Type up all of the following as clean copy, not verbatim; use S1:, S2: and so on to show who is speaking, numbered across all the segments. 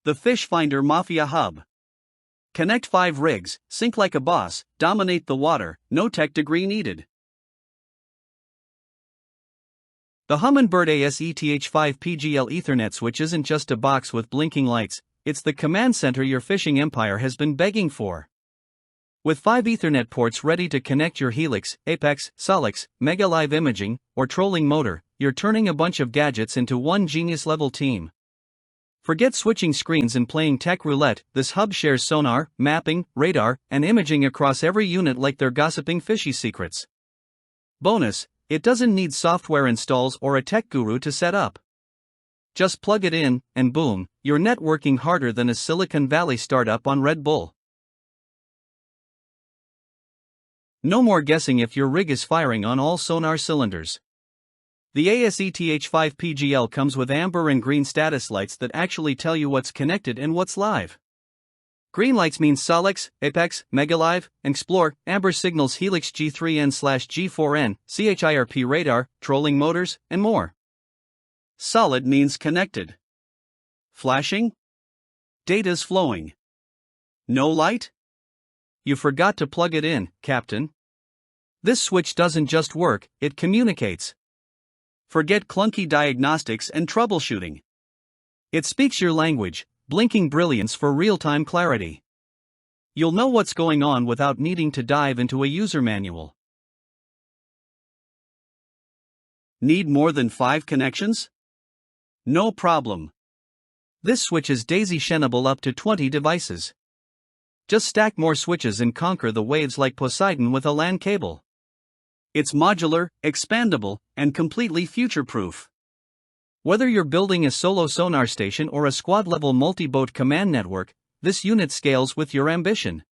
S1: the Fish Finder Mafia Hub. Connect 5 rigs, sink like a boss, dominate the water, no tech degree needed. The Humminbird AS ETH 5 PGL Ethernet switch isn't just a box with blinking lights, it's the command center your fishing empire has been begging for. With 5 Ethernet ports ready to connect your HELIX, Apex, SOLIX, Mega Live imaging, or trolling motor, you're turning a bunch of gadgets into one genius-level team. Forget switching screens and playing tech roulette, this hub shares sonar, mapping, radar, and imaging across every unit like they're gossiping fishy secrets. Bonus, it doesn't need software installs or a tech guru to set up. Just plug it in, and boom, you're networking harder than a Silicon Valley startup on Red Bull. No more guessing if your rig is firing on all sonar cylinders. The AS ETH 5 PGL comes with amber and green status lights that actually tell you what's connected and what's live. Green lights mean SOLIX, Apex, Mega Live, and XPLORE. Amber signals HELIX G3N/G4N, CHIRP radar, trolling motors, and more. Solid means connected. Flashing? Data's flowing. No light? You forgot to plug it in, Captain. This switch doesn't just work, it communicates. Forget clunky diagnostics and troubleshooting. It speaks your language, blinking brilliance for real-time clarity. You'll know what's going on without needing to dive into a user manual. Need more than 5 connections? No problem. This switch is daisy-chainable up to 20 devices. Just stack more switches and conquer the waves like Poseidon with a LAN cable. It's modular, expandable, and completely future-proof. Whether you're building a solo sonar station or a squad-level multi-boat command network, this unit scales with your ambition.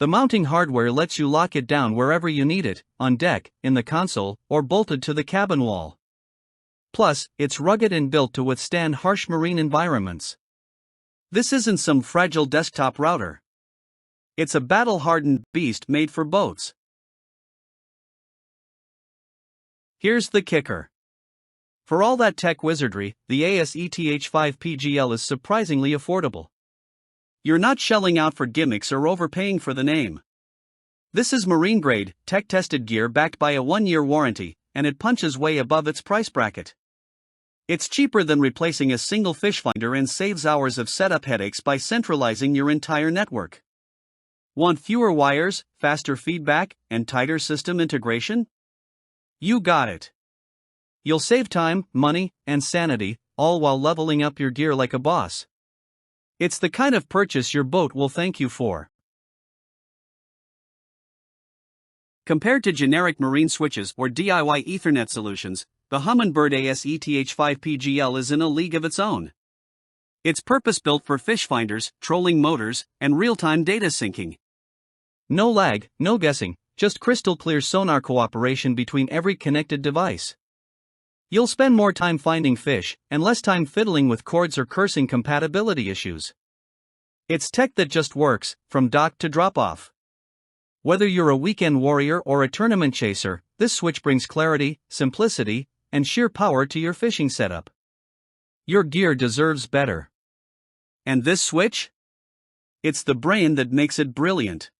S1: The mounting hardware lets you lock it down wherever you need it, on deck, in the console, or bolted to the cabin wall. Plus, it's rugged and built to withstand harsh marine environments. This isn't some fragile desktop router. It's a battle-hardened beast made for boats. Here's the kicker. For all that tech wizardry, the AS ETH 5 PGL is surprisingly affordable. You're not shelling out for gimmicks or overpaying for the name. This is marine-grade, tech-tested gear backed by a 1-year warranty, and it punches way above its price bracket. It's cheaper than replacing a single fish finder and saves hours of setup headaches by centralizing your entire network. Want fewer wires, faster feedback, and tighter system integration? You got it. You'll save time, money, and sanity, all while leveling up your gear like a boss. It's the kind of purchase your boat will thank you for. Compared to generic marine switches or DIY Ethernet solutions, the Humminbird AS ETH 5 PGL is in a league of its own. It's purpose-built for fish finders, trolling motors, and real-time data syncing. No lag, no guessing, just crystal-clear sonar cooperation between every connected device. You'll spend more time finding fish, and less time fiddling with cords or cursing compatibility issues. It's tech that just works, from dock to drop-off. Whether you're a weekend warrior or a tournament chaser, this switch brings clarity, simplicity, and sheer power to your fishing setup. Your gear deserves better. And this switch? It's the brain that makes it brilliant.